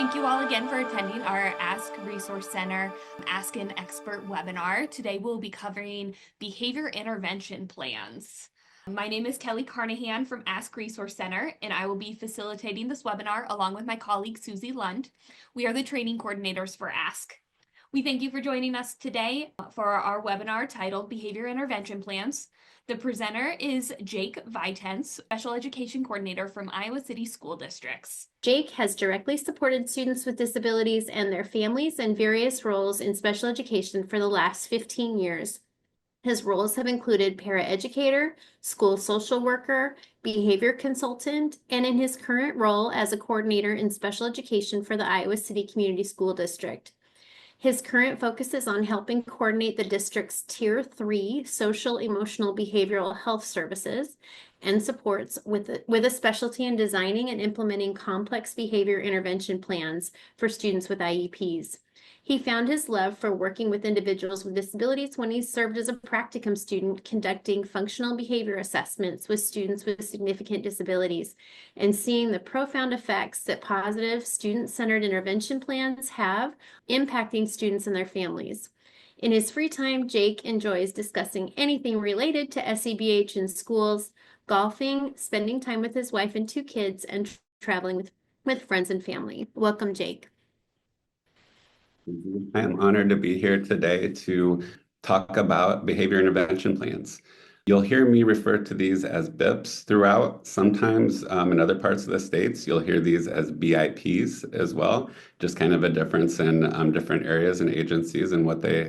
Thank you all again for attending our Ask Resource Center Ask an Expert webinar. Today we'll be covering behavior intervention plans. My name is Kelly Carnahan from Ask Resource Center, and I will be facilitating this webinar along with my colleague Susie Lund. We are the training coordinators for Ask. We thank you for joining us today for our webinar titled Behavior Intervention Plans. The presenter is Jake Vitens, Special Education Coordinator from Iowa City School Districts. Jake has directly supported students with disabilities and their families in various roles in special education for the last 15 years. His roles have included paraeducator, school social worker, behavior consultant, and in his current role as a coordinator in special education for the Iowa City Community School District. His current focus is on helping coordinate the district's Tier 3 social, emotional, behavioral health services and supports with a specialty in designing and implementing complex behavior intervention plans for students with IEPs. He found his love for working with individuals with disabilities when he served as a practicum student conducting functional behavior assessments with students with significant disabilities and seeing the profound effects that positive student-centered intervention plans have impacting students and their families. In his free time, Jake enjoys discussing anything related to SEBH in schools, golfing, spending time with his wife and 2 kids, and traveling with friends and family. Welcome, Jake. I am honored to be here today to talk about behavior intervention plans. You'll hear me refer to these as BIPs throughout. Sometimes in other parts of the states, you'll hear these as BIPs as well, just kind of a difference in different areas and agencies and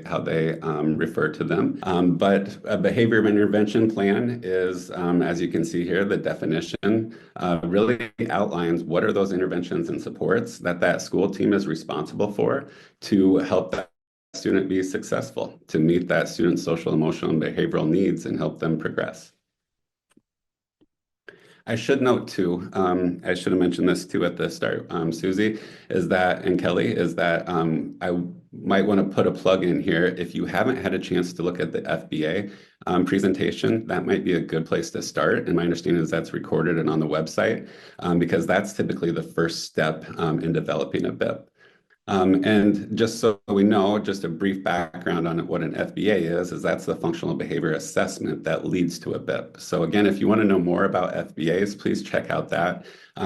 how they refer to them. But a behavior intervention plan is, as you can see here, the definition really outlines what are those interventions and supports that school team is responsible for to help that student be successful, to meet that student's social, emotional, and behavioral needs and help them progress. I should note too, I should have mentioned this too at the start, Susie, and Kelly, I might want to put a plug in here. If you haven't had a chance to look at the FBA presentation, that might be a good place to start. And my understanding is that's recorded and on the website, because that's typically the first step in developing a BIP. And just so we know, just a brief background on what an FBA is that's the functional behavior assessment that leads to a BIP. So again, if you want to know more about FBAs, please check out that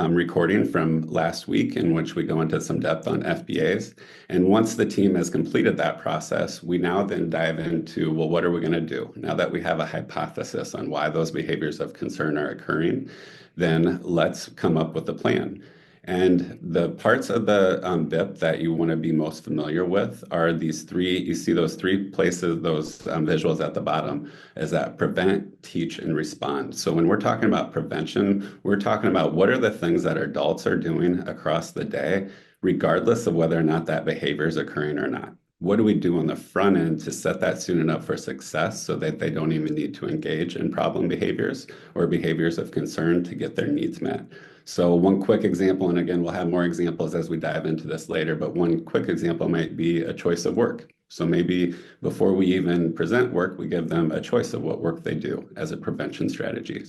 recording from last week in which we go into some depth on FBAs. And once the team has completed that process, we now then dive into, well, what are we going to do? Now that we have a hypothesis on why those behaviors of concern are occurring, then let's come up with a plan. And the parts of the BIP that you want to be most familiar with are these 3, you see those 3 places, those visuals at the bottom, is that prevent, teach, and respond. So when we're talking about prevention, we're talking about what are the things that adults are doing across the day, regardless of whether or not that behavior is occurring or not. What do we do on the front end to set that student up for success so that they don't even need to engage in problem behaviors or behaviors of concern to get their needs met? So one quick example, and again, we'll have more examples as we dive into this later, but one quick example might be a choice of work. So maybe before we even present work, we give them a choice of what work they do as a prevention strategy.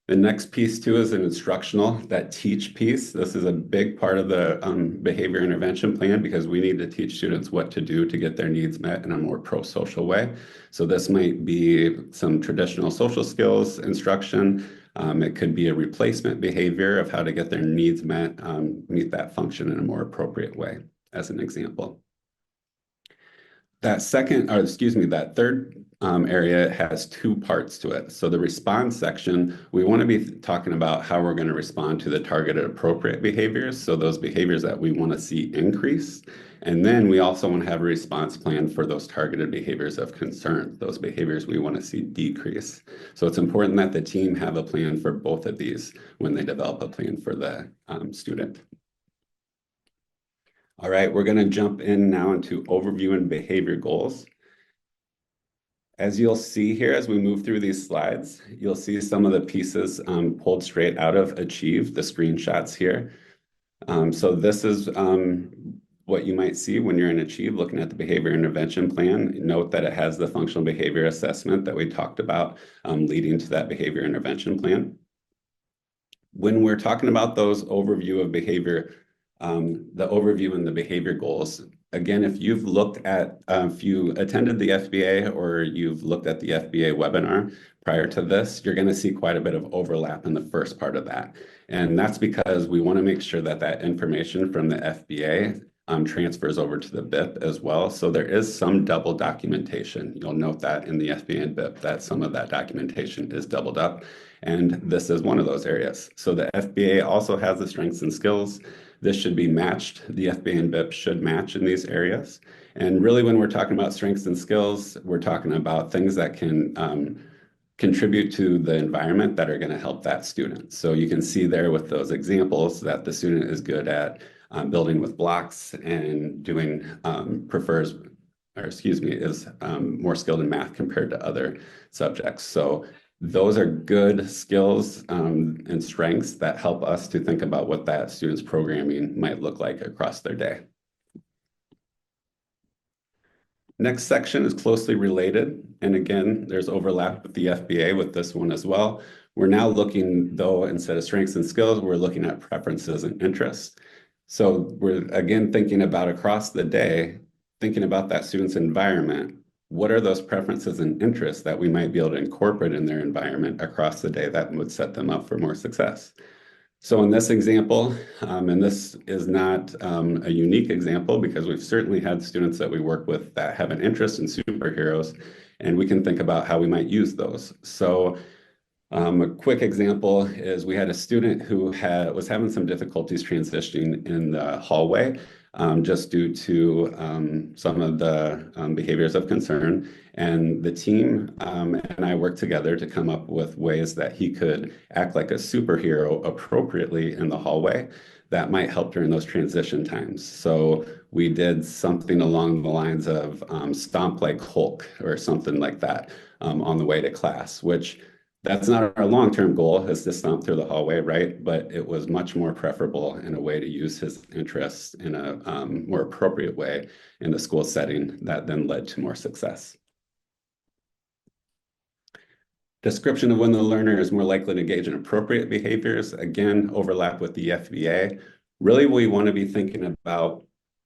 The next piece too is an instructional, that teach piece. This is a big part of the behavior intervention plan because we need to teach students what to do to get their needs met in a more pro-social way. So this might be some traditional social skills instruction. It could be a replacement behavior of how to get their needs met, meet that function in a more appropriate way, as an example. That third area has 2 parts to it. So the response section, we want to be talking about how we're going to respond to the targeted appropriate behaviors. So those behaviors that we want to see increase. And then we also want to have a response plan for those targeted behaviors of concern, those behaviors we want to see decrease. So it's important that the team have a plan for both of these when they develop a plan for the student. All right, we're going to jump in now into overview and behavior goals. As you'll see here, as we move through these slides, you'll see some of the pieces pulled straight out of Achieve, the screenshots here. So this is what you might see when you're in Achieve looking at the behavior intervention plan. Note that it has the functional behavior assessment that we talked about leading to that behavior intervention plan. When we're talking about those overview of behavior the overview and the behavior goals. Again, if you've looked at, if you attended the FBA or you've looked at the FBA webinar prior to this, you're going to see quite a bit of overlap in the first part of that. And that's because we want to make sure that that information from the FBA transfers over to the BIP as well. So there is some double documentation. You'll note that in the FBA and BIP that some of that documentation is doubled up. And this is one of those areas. So the FBA also has the strengths and skills. This should be matched. The FBA and BIP should match in these areas. And really, when we're talking about strengths and skills, we're talking about things that can contribute to the environment that are going to help that student. So you can see there with those examples that the student is good at building with blocks and doing prefers, or excuse me, is more skilled in math compared to other subjects. So those are good skills and strengths that help us to think about what that student's programming might look like across their day. Next section is closely related. And again, there's overlap with the FBA with this one as well. We're now looking, though, instead of strengths and skills, we're looking at preferences and interests. So we're, again, thinking about across the day, thinking about that student's environment. What are those preferences and interests that we might be able to incorporate in their environment across the day that would set them up for more success? So in this example, and this is not a unique example because we've certainly had students that we work with that have an interest in superheroes, and we can think about how we might use those. So a quick example is we had a student who was having some difficulties transitioning in the hallway just due to some of the behaviors of concern. And the team and I worked together to come up with ways that he could act like a superhero appropriately in the hallway that might help during those transition times. So we did something along the lines of stomp like Hulk or something like that on the way to class, which that's not our long-term goal, is to stomp through the hallway, right? But it was much more preferable in a way to use his interests in a more appropriate way in the school setting that then led to more success. Description of when the learner is more likely to engage in appropriate behaviors, again, overlap with the FBA. Really, we want to be thinking about,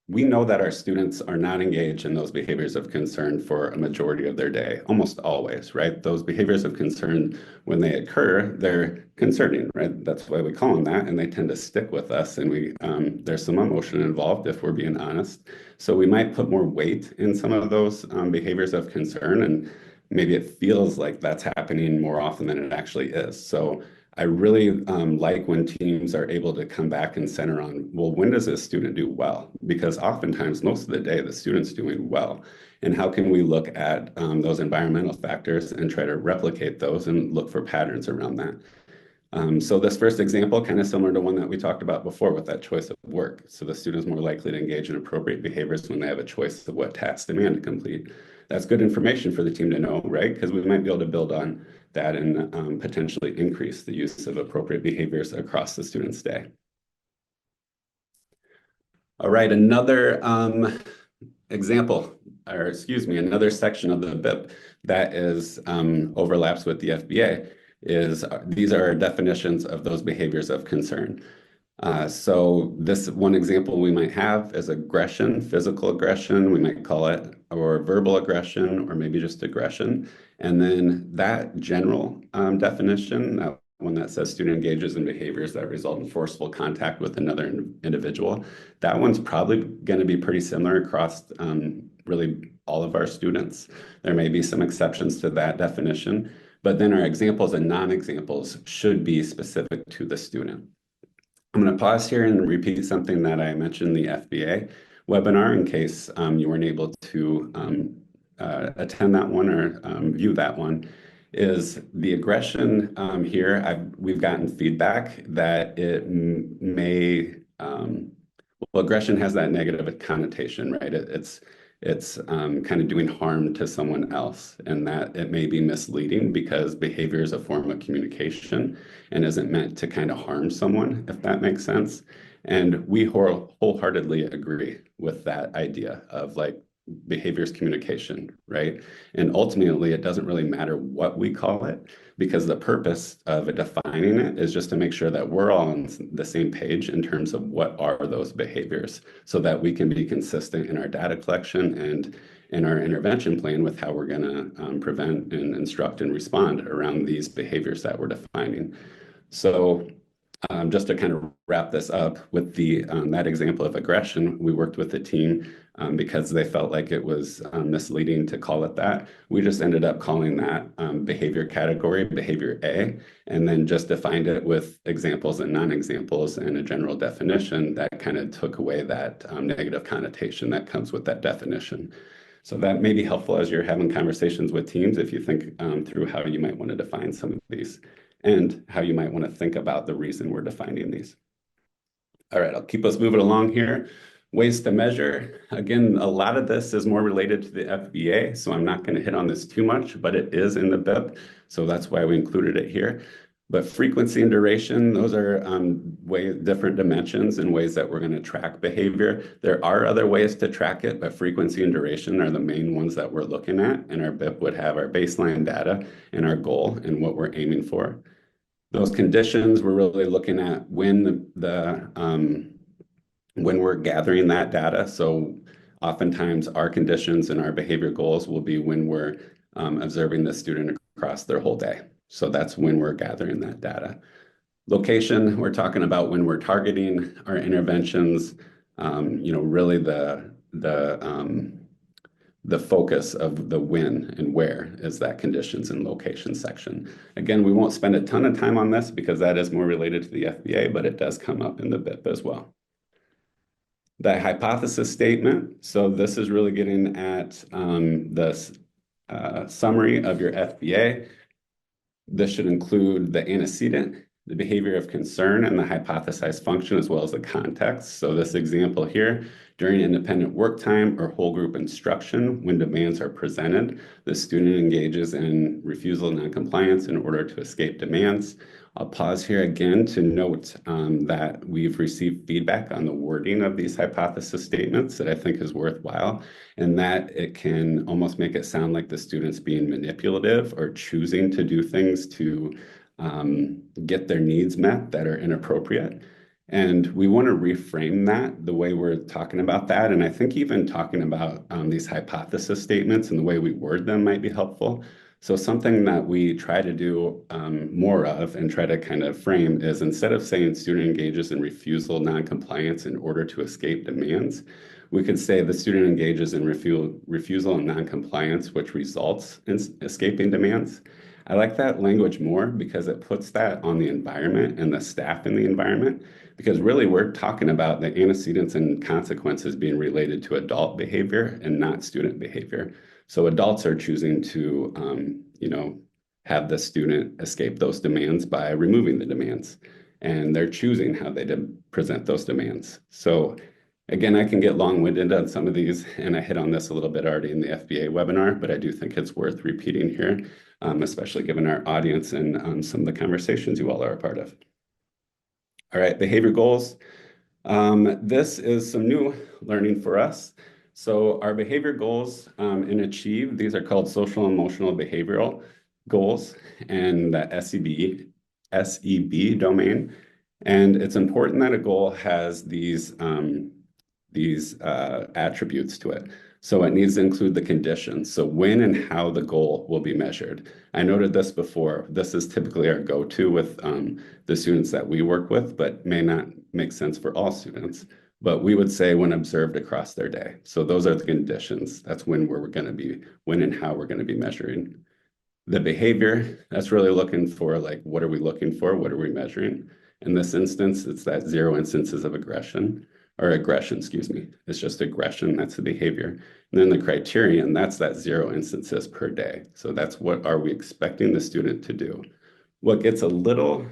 we know that our students are not engaged in those behaviors of concern for a majority of their day, almost always, right? Those behaviors of concern, when they occur, they're concerning, right? That's why we call them that, and they tend to stick with us, and there's some emotion involved if we're being honest. So we might put more weight in some of those behaviors of concern, and maybe it feels like that's happening more often than it actually is. So I really like when teams are able to come back and center on, well, when does this student do well? Because oftentimes, most of the day, the student's doing well. And how can we look at those environmental factors and try to replicate those and look for patterns around that? So this first example, kind of similar to one that we talked about before with that choice of work. So the student is more likely to engage in appropriate behaviors when they have a choice of what tasks demand to complete. That's good information for the team to know, right? Because we might be able to build on that and potentially increase the use of appropriate behaviors across the student's day. All right, another example, or excuse me, another section of the BIP that is overlaps with the FBA is these are definitions of those behaviors of concern. So this one example we might have is aggression, physical aggression, we might call it, or verbal aggression, or maybe just aggression. And then that general definition, that one that says student engages in behaviors that result in forceful contact with another individual, that one's probably going to be pretty similar across really all of our students. There may be some exceptions to that definition, but then our examples and non-examples should be specific to the student. I'm going to pause here and repeat something that I mentioned in the FBA webinar in case you weren't able to attend that one or view that one, is the aggression here. We've gotten feedback that it may, well, aggression has that negative connotation, right? It's kind of doing harm to someone else, and that it may be misleading because behavior is a form of communication and isn't meant to kind of harm someone, if that makes sense. And we wholeheartedly agree with that idea of like, behaviors communication, right? And ultimately, it doesn't really matter what we call it, because the purpose of defining it is just to make sure that we're all on the same page in terms of what are those behaviors, so that we can be consistent in our data collection and in our intervention plan with how we're going to prevent and instruct and respond around these behaviors that we're defining. So just to kind of wrap this up with that example of aggression, we worked with the team because they felt like it was misleading to call it that. We just ended up calling that behavior category, behavior A, and then just defined it with examples and non-examples and a general definition that kind of took away that negative connotation that comes with that definition. So that may be helpful as you're having conversations with teams if you think through how you might want to define some of these and how you might want to think about the reason we're defining these. All right, I'll keep us moving along here. Ways to measure. Again, a lot of this is more related to the FBA, so I'm not going to hit on this too much, but it is in the BIP, so that's why we included it here. But frequency and duration, those are different dimensions and ways that we're going to track behavior. There are other ways to track it, but frequency and duration are the main ones that we're looking at. And our BIP would have our baseline data and our goal and what we're aiming for. Those conditions, we're really looking at when we're gathering that data. So oftentimes our conditions and our behavior goals will be when we're observing the student across their whole day. So that's when we're gathering that data. Location, we're talking about when we're targeting our interventions, really the focus of the when and where is that conditions and location section. Again, we won't spend a ton of time on this because that is more related to the FBA, but it does come up in the BIP as well. The hypothesis statement. So this is really getting at the summary of your FBA. This should include the antecedent, the behavior of concern, and the hypothesized function, as well as the context. So this example here, during independent work time or whole group instruction, when demands are presented, the student engages in refusal and noncompliance in order to escape demands. I'll pause here again to note that we've received feedback on the wording of these hypothesis statements that I think is worthwhile, and that it can almost make it sound like the student's being manipulative or choosing to do things to get their needs met that are inappropriate. And we want to reframe that the way we're talking about that. And I think even talking about these hypothesis statements and the way we word them might be helpful. So something that we try to do more of and try to kind of frame is, instead of saying student engages in refusal, noncompliance in order to escape demands, we could say the student engages in refusal and noncompliance, which results in escaping demands. I like that language more because it puts that on the environment and the staff in the environment, because really we're talking about the antecedents and consequences being related to adult behavior and not student behavior. So adults are choosing to, have the student escape those demands by removing the demands, and they're choosing how they present those demands. So again, I can get long-winded on some of these, and I hit on this a little bit already in the FBA webinar, but I do think it's worth repeating here, especially given our audience and some of the conversations you all are a part of. All right, behavior goals. This is some new learning for us. So our behavior goals in Achieve, these are called social emotional behavioral goals and the SEB domain. And it's important that a goal has these attributes to it. So it needs to include the conditions. So when and how the goal will be measured. I noted this before. This is typically our go-to with the students that we work with, but may not make sense for all students. But we would say when observed across their day. So those are the conditions. That's when and how we're going to be measuring. The behavior, that's really looking for, like, what are we looking for? What are we measuring? In this instance, it's that 0 instances of aggression. Excuse me. It's just aggression, that's the behavior. And then the criterion, that's that 0 instances per day. So that's what are we expecting the student to do. What gets a little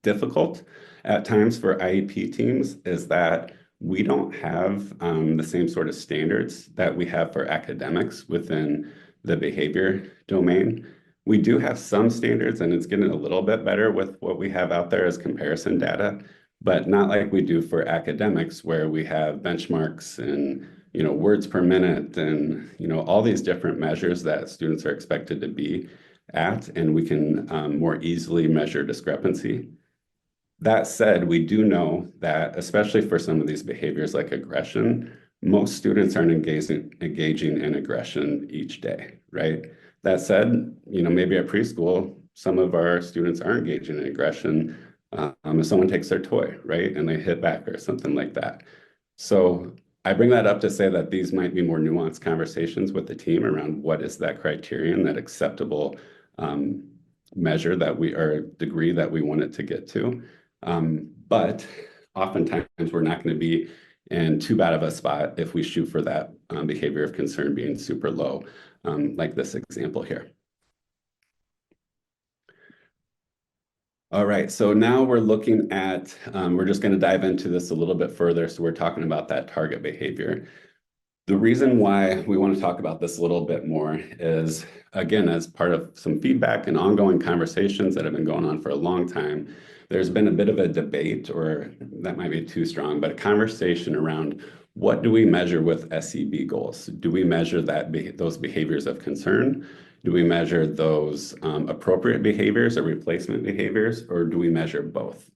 difficult at times for IEP teams is that we don't have the same sort of standards that we have for academics within the behavior domain. We do have some standards, and it's getting a little bit better with what we have out there as comparison data. but not like we do for academics, where we have benchmarks and words per minute and all these different measures that students are expected to be at, and we can more easily measure discrepancy. That said, we do know that, especially for some of these behaviors like aggression, most students aren't engaging in aggression each day, right? That said, maybe at preschool, some of our students are engaging in aggression if someone takes their toy, right, and they hit back or something like that. So I bring that up to say that these might be more nuanced conversations with the team around what is that criterion, that acceptable measure that or degree that we want it to get to. But oftentimes we're not going to be in too bad of a spot if we shoot for that behavior of concern being super low, like this example here. All right, so now we're looking at, we're just going to dive into this a little bit further. So we're talking about that target behavior. The reason why we want to talk about this a little bit more is, again, as part of some feedback and ongoing conversations that have been going on for a long time, there's been a bit of a debate, or that might be too strong, but a conversation around what do we measure with SEB goals? Do we measure those behaviors of concern? Do we measure those appropriate behaviors or replacement behaviors, or do we measure both?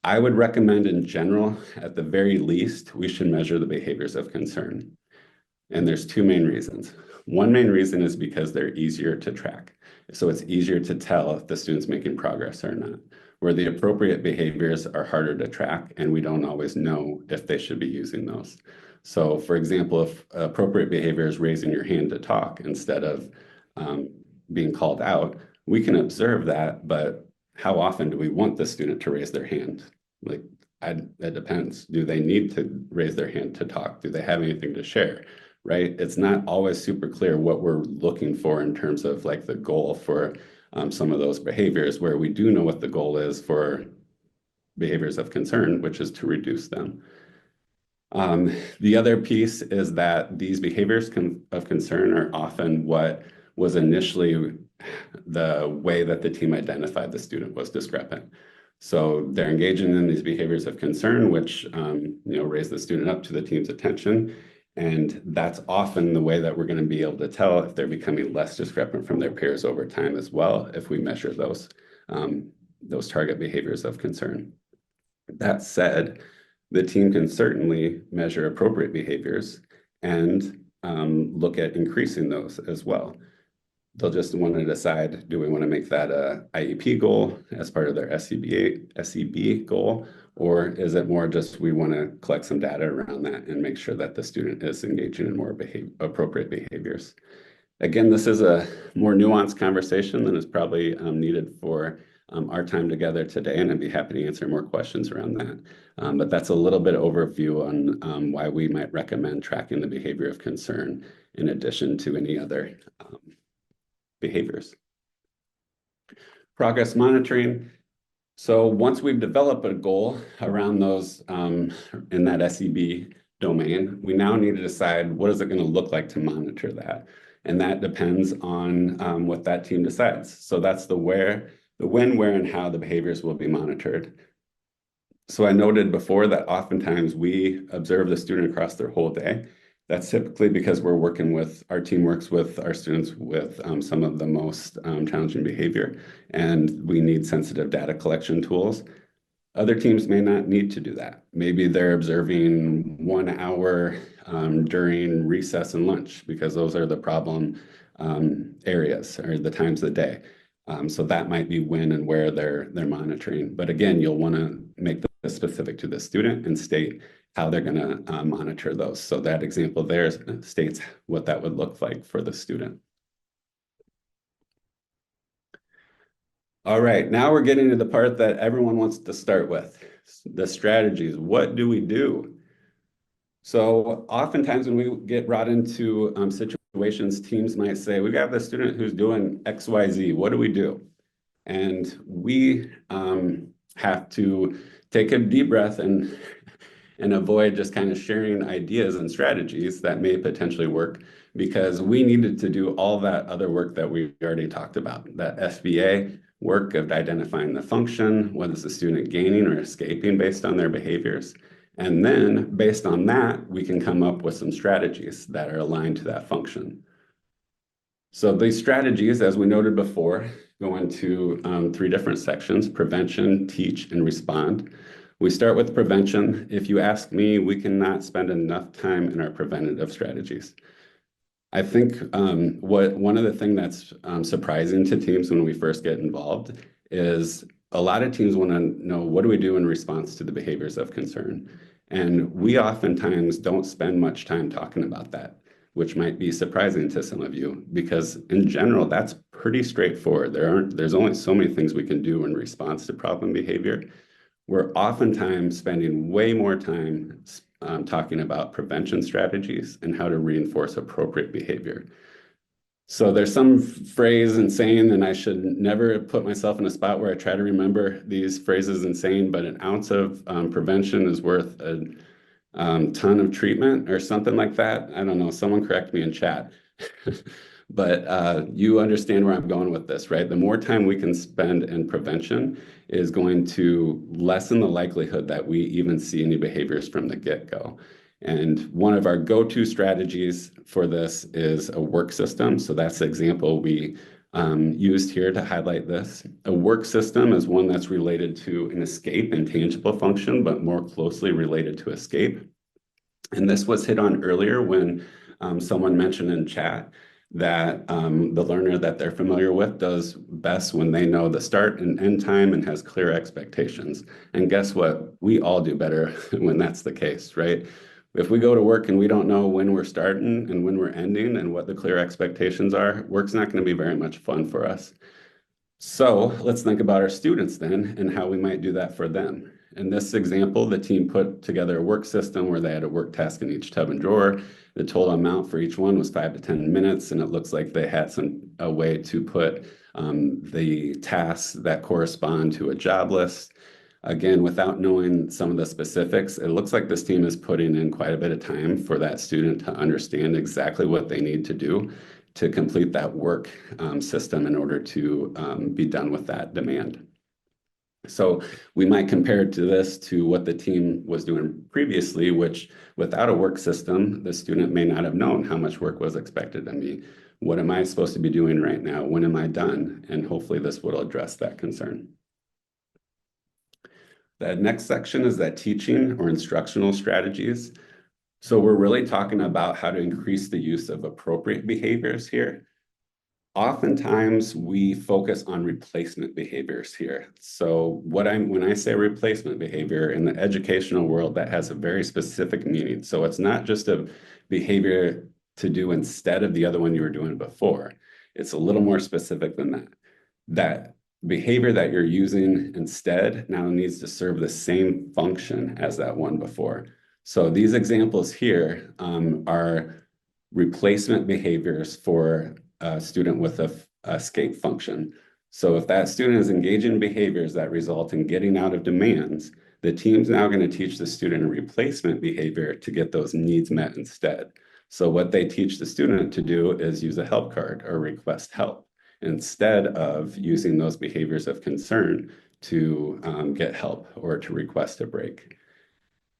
I would recommend in general, at the very least, we should measure the behaviors of concern. And there's two main reasons. One main reason is because they're easier to track. So it's easier to tell if the student's making progress or not, where the appropriate behaviors are harder to track and we don't always know if they should be using those. So for example, if appropriate behavior is raising your hand to talk instead of being called out, we can observe that, but how often do we want the student to raise their hand? Like, it depends. Do they need to raise their hand to talk? Do they have anything to share? Right? It's not always super clear what we're looking for in terms of like the goal for some of those behaviors, where we do know what the goal is for behaviors of concern, which is to reduce them. The other piece is that these behaviors of concern are often what was initially the way that the team identified the student was discrepant. So they're engaging in these behaviors of concern, which raise the student up to the team's attention. And that's often the way that we're going to be able to tell if they're becoming less discrepant from their peers over time as well, if we measure those target behaviors of concern. That said, the team can certainly measure appropriate behaviors and look at increasing those as well. They'll just want to decide, do we want to make that a IEP goal as part of their SEB goal, or is it more just we want to collect some data around that and make sure that the student is engaging in more appropriate behaviors? Again, this is a more nuanced conversation than is probably needed for our time together today, and I'd be happy to answer more questions around that. But that's a little bit of overview on why we might recommend tracking the behavior of concern in addition to any other behaviors. Progress monitoring. So once we've developed a goal around those in that SEB domain, we now need to decide what is it going to look like to monitor that. And that depends on what that team decides. So that's the when, where, and how the behaviors will be monitored. So I noted before that oftentimes we observe the student across their whole day. That's typically because our team works with our students with some of the most challenging behavior, and we need sensitive data collection tools. Other teams may not need to do that. Maybe they're observing 1 hour during recess and lunch, because those are the problem areas or the times of the day. So that might be when and where they're monitoring. But again, you'll want to make this specific to the student and state how they're going to monitor those. So that example there states what that would look like for the student. All right, now we're getting to the part that everyone wants to start with, the strategies. What do we do? So oftentimes when we get brought into situations, teams might say, we've got the student who's doing XYZ, what do we do? And we have to take a deep breath and avoid just kind of sharing ideas and strategies that may potentially work, because we needed to do all that other work that we already talked about, that FBA, work of identifying the function, what is the student gaining or escaping based on their behaviors. And then based on that, we can come up with some strategies that are aligned to that function. So these strategies, as we noted before, go into three different sections: prevention, teach, and respond. We start with prevention. If you ask me, we cannot spend enough time in our preventative strategies. I think one of the things that's surprising to teams when we first get involved is a lot of teams want to know, what do we do in response to the behaviors of concern? And we oftentimes don't spend much time talking about that, which might be surprising to some of you, because in general, that's pretty straightforward. There's only so many things we can do in response to problem behavior. We're oftentimes spending way more time talking about prevention strategies and how to reinforce appropriate behavior. So there's some phrase and saying, and I should never put myself in a spot where I try to remember these phrases and saying, but an ounce of prevention is worth a ton of treatment or something like that. I don't know, someone correct me in chat. But you understand where I'm going with this, right? The more time we can spend in prevention is going to lessen the likelihood that we even see any behaviors from the get-go. And one of our go-to strategies for this is a work system. So that's the example we used here to highlight this. A work system is one that's related to an escape intangible function, but more closely related to escape. And this was hit on earlier when someone mentioned in chat that the learner that they're familiar with does best when they know the start and end time and has clear expectations. And guess what? We all do better when that's the case, right? If we go to work and we don't know when we're starting and when we're ending and what the clear expectations are, work's not going to be very much fun for us. So let's think about our students then and how we might do that for them. In this example, the team put together a work system where they had a work task in each tub and drawer. The total amount for each one was 5 to 10 minutes, and it looks like they had a way to put the tasks that correspond to a job list. Again, without knowing some of the specifics, it looks like this team is putting in quite a bit of time for that student to understand exactly what they need to do to complete that work system in order to be done with that demand. So we might compare this to what the team was doing previously, which without a work system, the student may not have known how much work was expected of me. What am I supposed to be doing right now? When am I done? And hopefully this will address that concern. The next section is that teaching or instructional strategies. So we're really talking about how to increase the use of appropriate behaviors here. Oftentimes we focus on replacement behaviors here. So when I say replacement behavior in the educational world, that has a very specific meaning. So it's not just a behavior to do instead of the other one you were doing before. It's a little more specific than that. That behavior that you're using instead now needs to serve the same function as that one before. So these examples here are replacement behaviors for a student with a escape function. So if that student is engaging in behaviors that result in getting out of demands, the team's now going to teach the student a replacement behavior to get those needs met instead. So what they teach the student to do is use a help card or request help, instead of using those behaviors of concern to get help or to request a break.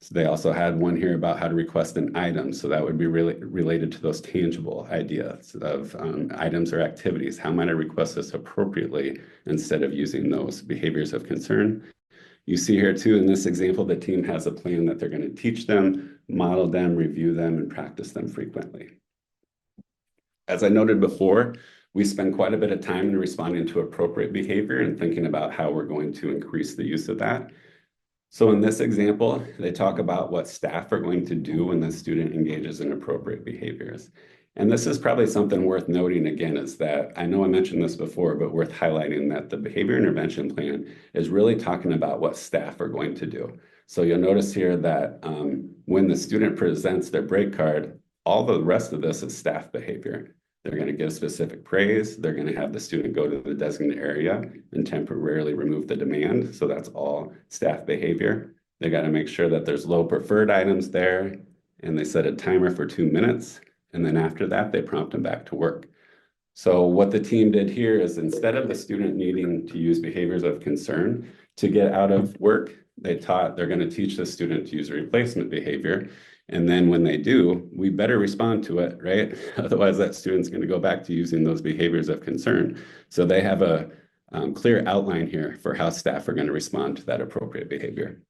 So they also had one here about how to request an item. So that would be really related to those tangible ideas of items or activities. How might I request this appropriately instead of using those behaviors of concern? You see here too, in this example, the team has a plan that they're going to teach them, model them, review them, and practice them frequently. As I noted before, we spend quite a bit of time in responding to appropriate behavior and thinking about how we're going to increase the use of that. So in this example, they talk about what staff are going to do when the student engages in appropriate behaviors. And this is probably something worth noting again, is that I know I mentioned this before, but worth highlighting that the behavior intervention plan is really talking about what staff are going to do. So you'll notice here that when the student presents their break card, all the rest of this is staff behavior. They're going to give specific praise. They're going to have the student go to the designated area and temporarily remove the demand. So that's all staff behavior. They got to make sure that there's low preferred items there, and they set a timer for 2 minutes. And then after that, they prompt them back to work. So what the team did here is instead of the student needing to use behaviors of concern to get out of work, they're going to teach the student to use a replacement behavior. And then when they do, we better respond to it, right? Otherwise, that student's going to go back to using those behaviors of concern. So they have a clear outline here for how staff are going to respond to that appropriate behavior.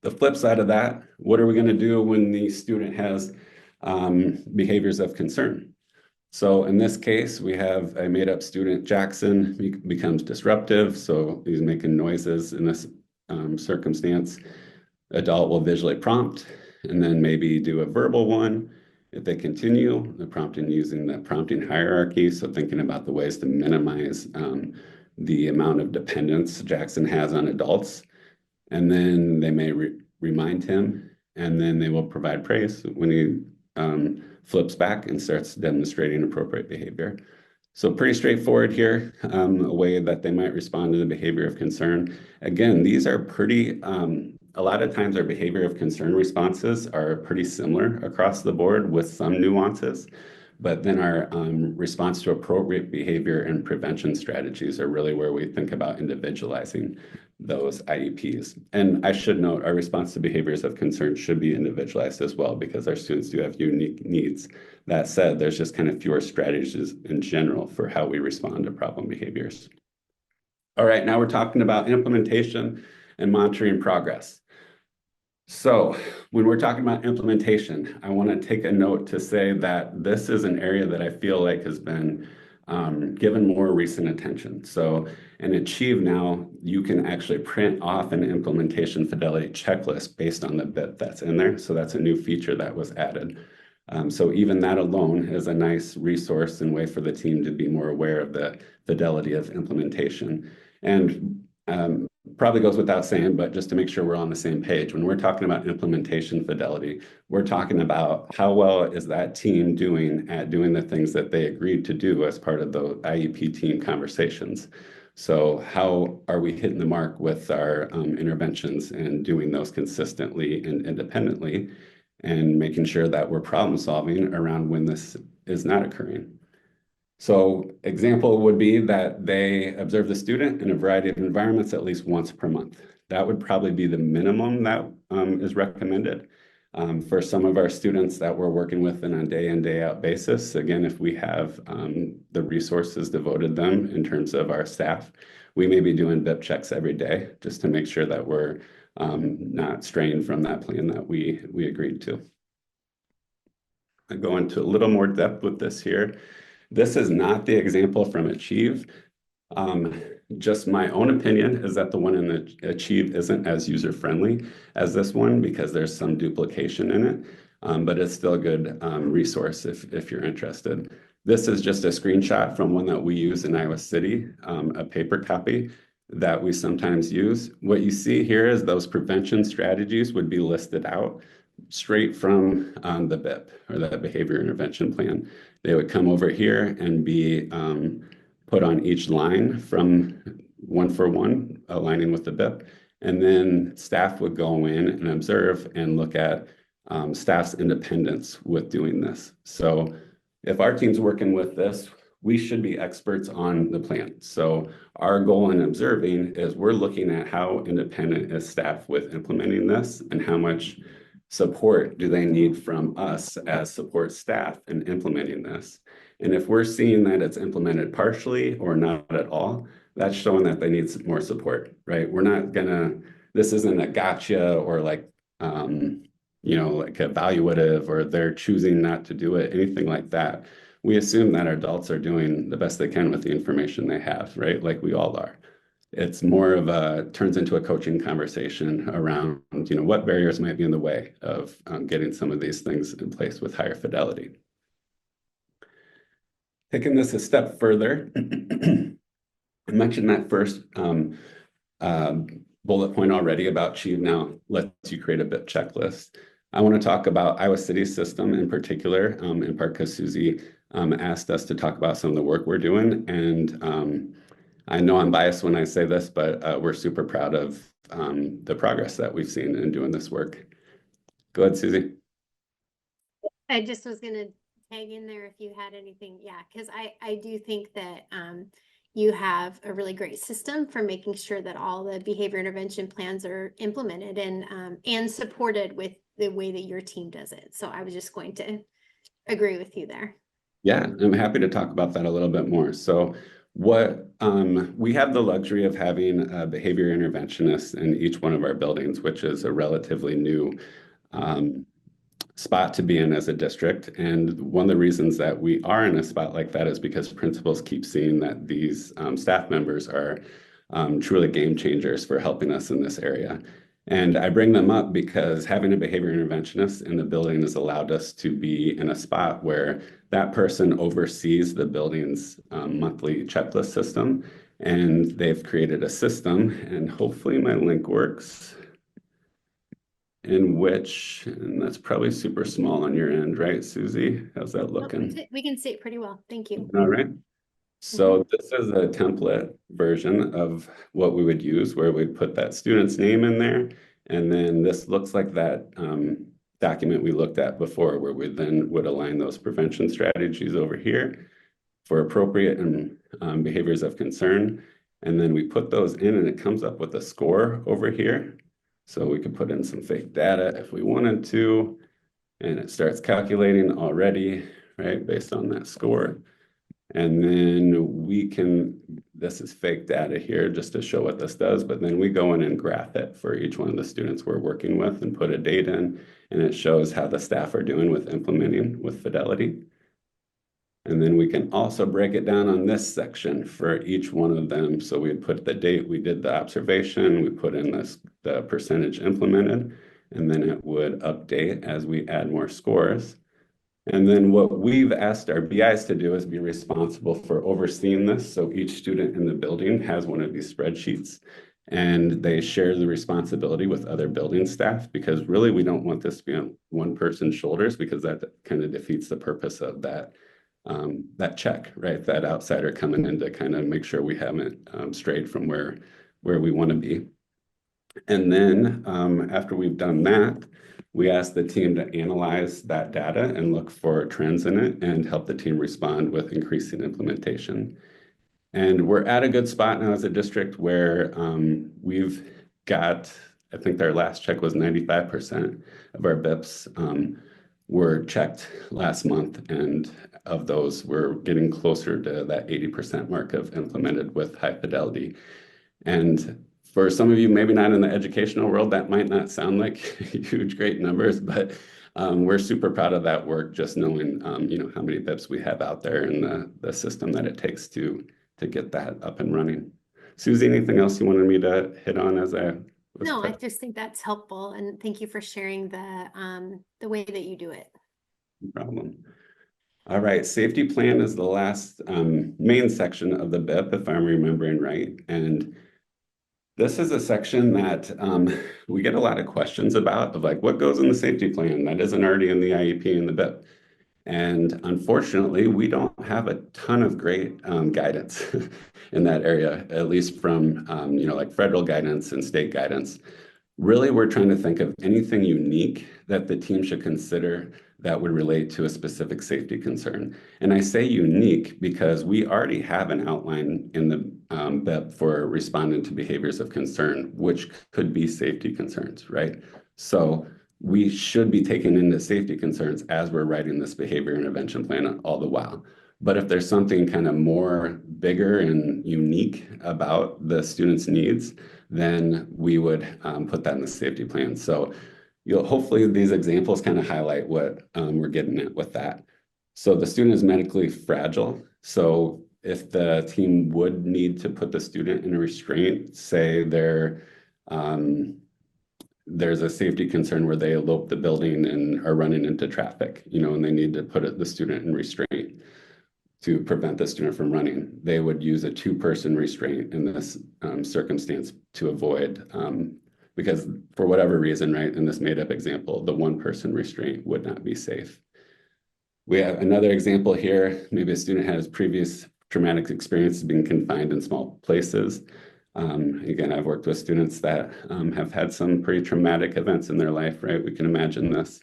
The flip side of that, what are we going to do when the student has behaviors of concern? So in this case, we have a made-up student, Jackson, becomes disruptive. So he's making noises in this circumstance. Adult will visually prompt and then maybe do a verbal one. If they continue, the prompting using the prompting hierarchy. So thinking about the ways to minimize the amount of dependence Jackson has on adults. And then they may remind him, and then they will provide praise when he flips back and starts demonstrating appropriate behavior. So pretty straightforward here, a way that they might respond to the behavior of concern. Again, these are pretty, a lot of times our behavior of concern responses are pretty similar across the board with some nuances. But then our response to appropriate behavior and prevention strategies are really where we think about individualizing those IEPs. And I should note, our response to behaviors of concern should be individualized as well, because our students do have unique needs. That said, there's just kind of fewer strategies in general for how we respond to problem behaviors. All right, now we're talking about implementation and monitoring progress. So when we're talking about implementation, I want to take a note to say that this is an area that I feel like has been given more recent attention. So in Achieve now, you can actually print off an implementation fidelity checklist based on the BIP that's in there. So that's a new feature that was added. So even that alone is a nice resource and way for the team to be more aware of the fidelity of implementation. And probably goes without saying, but just to make sure we're on the same page, when we're talking about implementation fidelity, we're talking about how well is that team doing at doing the things that they agreed to do as part of the IEP team conversations. So how are we hitting the mark with our interventions and doing those consistently and independently, and making sure that we're problem solving around when this is not occurring. So example would be that they observe the student in a variety of environments at least once per month. That would probably be the minimum that is recommended. For some of our students that we're working with on a day in, day out basis, again, if we have the resources devoted them in terms of our staff, we may be doing BIP checks every day just to make sure that we're not straying from that plan that we agreed to. I go into a little more depth with this here. This is not the example from Achieve. Just my own opinion is that the one in the Achieve isn't as user-friendly as this one because there's some duplication in it, but it's still a good resource if you're interested. This is just a screenshot from one that we use in Iowa City, a paper copy that we sometimes use. What you see here is those prevention strategies would be listed out straight from the BIP, or the behavior intervention plan. They would come over here and be put on each line from one for one, aligning with the BIP. And then staff would go in and observe and look at staff's independence with doing this. So if our team's working with this, we should be experts on the plan. So our goal in observing is we're looking at how independent is staff with implementing this and how much support do they need from us as support staff in implementing this. And if we're seeing that it's implemented partially or not at all, that's showing that they need more support, right? We're not gonna, this isn't a gotcha or like, like evaluative or they're choosing not to do it, anything like that. We assume that our adults are doing the best they can with the information they have, right? Like we all are. It's more of turns into a coaching conversation around, what barriers might be in the way of getting some of these things in place with higher fidelity. Taking this a step further, I mentioned that first bullet point already about Achieve now lets you create a BIP checklist. I want to talk about Iowa City's system in particular, in part because Susie asked us to talk about some of the work we're doing. And I know I'm biased when I say this, but we're super proud of the progress that we've seen in doing this work. Go ahead, Susie. I just was going to tag in there if you had anything. Yeah, because I do think that you have a really great system for making sure that all the behavior intervention plans are implemented and supported with the way that your team does it. So I was just going to agree with you there. Yeah, I'm happy to talk about that a little bit more. So what we have the luxury of having a behavior interventionist in each one of our buildings, which is a relatively new um, spot to be in as a district. And one of the reasons that we are in a spot like that is because principals keep seeing that these staff members are truly game changers for helping us in this area. And I bring them up because having a behavior interventionist in the building has allowed us to be in a spot where that person oversees the building's monthly checklist system. And they've created a system, and hopefully my link works, in which, and that's probably super small on your end, right, Susie? How's that looking? We can see it pretty well. Thank you. All right. So this is a template version of what we would use where we'd put that student's name in there. And then this looks like that document we looked at before where we then would align those prevention strategies over here for appropriate and behaviors of concern. And then we put those in and it comes up with a score over here. So we could put in some fake data if we wanted to, and it starts calculating already, right, based on that score. And then we can, this is fake data here just to show what this does, but then we go in and graph it for each one of the students we're working with and put a date in, and it shows how the staff are doing with implementing with fidelity. And then we can also break it down on this section for each one of them. So we put the date we did the observation, we put in the percentage implemented, and then it would update as we add more scores. And then what we've asked our BIs to do is be responsible for overseeing this. So each student in the building has one of these spreadsheets and they share the responsibility with other building staff because really we don't want this to be on one person's shoulders because that kind of defeats the purpose of that check, right? That outsider coming in to kind of make sure we haven't strayed from where we want to be. And then after we've done that, we ask the team to analyze that data and look for trends in it and help the team respond with increasing implementation. And we're at a good spot now as a district where we've got, I think our last check was 95% of our BIPs were checked last month. And of those, we're getting closer to that 80% mark of implemented with high fidelity. And for some of you, maybe not in the educational world, that might not sound like huge, great numbers, but we're super proud of that work, just knowing, how many BIPs we have out there and the system that it takes to get that up and running. Susie, anything else you wanted me to hit on as I was No, I just think that's helpful, and thank you for sharing the way that you do it. No problem. All right, safety plan is the last main section of the BIP, if I'm remembering right. And this is a section that we get a lot of questions about of like, what goes in the safety plan that isn't already in the IEP and the BIP? And unfortunately, we don't have a ton of great guidance in that area, at least from, like federal guidance and state guidance. Really, we're trying to think of anything unique that the team should consider that would relate to a specific safety concern. And I say unique because we already have an outline in the BIP for responding to behaviors of concern, which could be safety concerns, right? So we should be taking into safety concerns as we're writing this behavior intervention plan all the while. But if there's something kind of more bigger and unique about the student's needs, then we would put that in the safety plan. So hopefully these examples kind of highlight what we're getting at with that. So the student is medically fragile. So if the team would need to put the student in a restraint, say there's a safety concern where they elope the building and are running into traffic, and they need to put the student in restraint to prevent the student from running. They would use a two-person restraint in this circumstance to avoid, because for whatever reason, right, in this made-up example, the one-person restraint would not be safe. We have another example here. Maybe a student has previous traumatic experiences being confined in small places. Again, I've worked with students that have had some pretty traumatic events in their life, right? We can imagine this.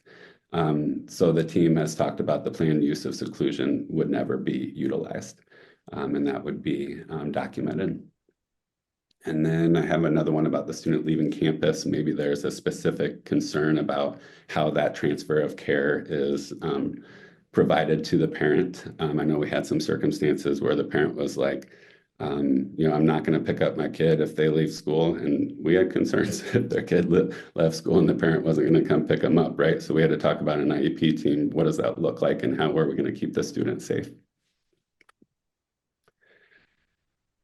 So the team has talked about the planned use of seclusion would never be utilized, and that would be documented. And then I have another one about the student leaving campus. Maybe there's a specific concern about how that transfer of care is provided to the parent. I know we had some circumstances where the parent was like, I'm not going to pick up my kid if they leave school. And we had concerns if their kid left school and the parent wasn't going to come pick them up, right? So we had to talk about an IEP team. What does that look like and how are we going to keep the student safe?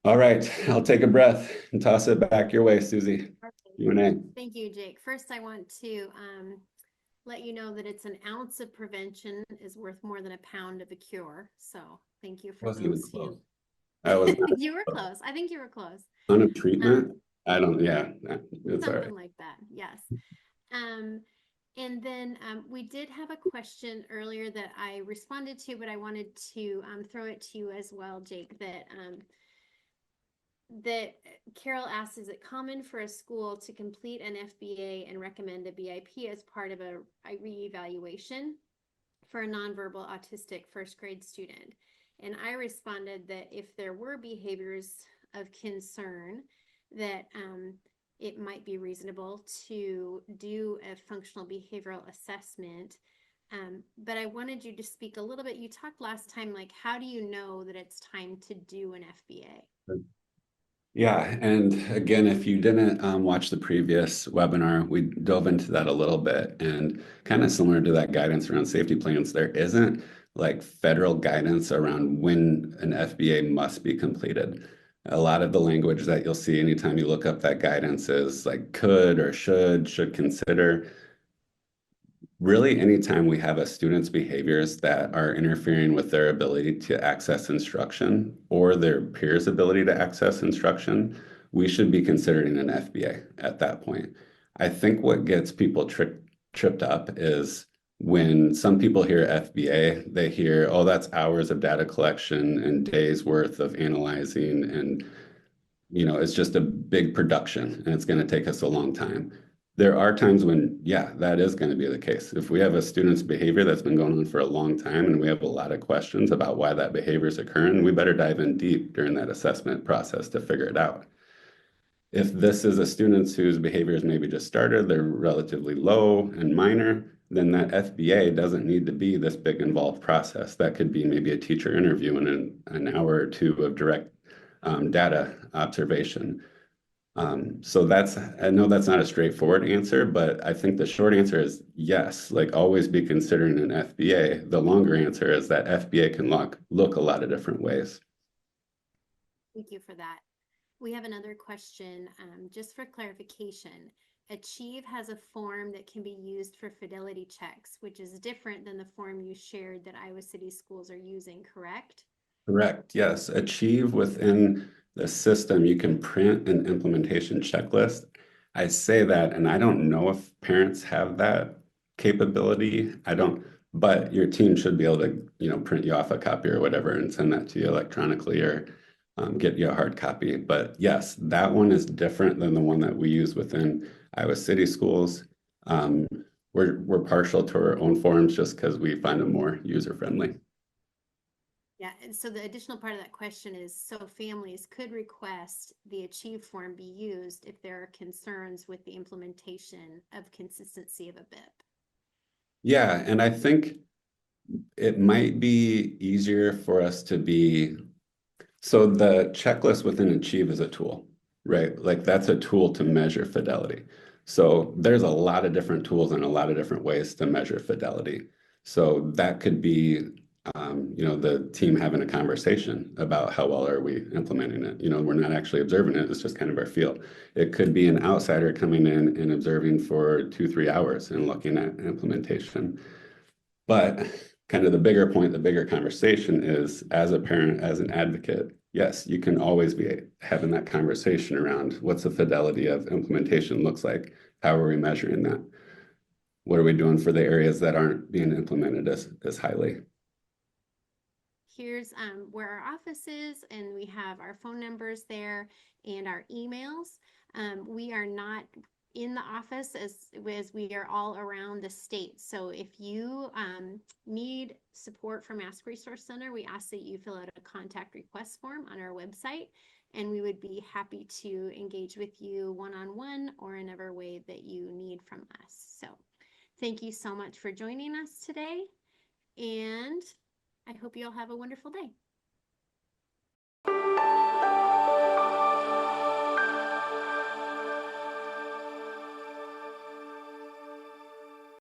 All right, I'll take a breath and toss it back your way, Susie. Q&A. Thank you, Jake. First, I want to let you know that it's an ounce of prevention is worth more than a pound of a cure. So thank you for Wasn't even those close. who. I was not You were close. I think you were close. on a treatment. I don't, yeah, it's all right. Something like that. Yes. And then we did have a question earlier that I responded to, but I wanted to throw it to you as well, Jake, that Carol asked, is it common for a school to complete an FBA and recommend a BIP as part of a reevaluation for a nonverbal autistic first grade student? And I responded that if there were behaviors of concern, that it might be reasonable to do a functional behavioral assessment. But I wanted you to speak a little bit. You talked last time, like, how do you know that it's time to do an FBA? Yeah, and again, if you didn't watch the previous webinar, we dove into that a little bit and kind of similar to that guidance around safety plans, there isn't like federal guidance around when an FBA must be completed. A lot of the language that you'll see anytime you look up that guidance is like could or should consider. Really, anytime we have a student's behaviors that are interfering with their ability to access instruction or their peers' ability to access instruction, we should be considering an FBA at that point. I think what gets people tripped up is when some people hear FBA, they hear, oh, that's hours of data collection and days worth of analyzing and it's just a big production and it's going to take us a long time. There are times when, yeah, that is going to be the case. If we have a student's behavior that's been going on for a long time and we have a lot of questions about why that behavior is occurring, we better dive in deep during that assessment process to figure it out. If this is a student whose behaviors maybe just started, they're relatively low and minor, then that FBA doesn't need to be this big involved process. That could be maybe a teacher interview and an hour or two of direct data observation. So I know that's not a straightforward answer, but I think the short answer is yes, like always be considering an FBA. The longer answer is that FBA can look a lot of different ways. Thank you for that. We have another question, just for clarification. Achieve has a form that can be used for fidelity checks, which is different than the form you shared that Iowa City schools are using, correct? Correct. Yes. Achieve within the system, you can print an implementation checklist. I say that, and I don't know if parents have that capability. I don't, but your team should be able to, print you off a copy or whatever and send that to you electronically or get you a hard copy. But yes, that one is different than the one that we use within Iowa City schools. We're partial to our own forms just because we find them more user friendly. Yeah, and so the additional part of that question is, so families could request the Achieve form be used if there are concerns with the implementation of consistency of a BIP. Yeah, and I think it might be easier for us to be, so the checklist within Achieve is a tool, right? Like that's a tool to measure fidelity. So there's a lot of different tools and a lot of different ways to measure fidelity. So that could be, the team having a conversation about how well are we implementing it. We're not actually observing it. It's just kind of our feel. It could be an outsider coming in and observing for 2-3 hours and looking at implementation. But kind of the bigger point, the bigger conversation is as a parent, as an advocate, yes, you can always be having that conversation around what's the fidelity of implementation looks like. How are we measuring that? What are we doing for the areas that aren't being implemented as highly? Here's where our office is, and we have our phone numbers there and our emails. We are not in the office as we are all around the state. So if you need support from Ask Resource Center, we ask that you fill out a contact request form on our website, and we would be happy to engage with you one-on-one or in whatever way that you need from us. So thank you so much for joining us today, and I hope you all have a wonderful day.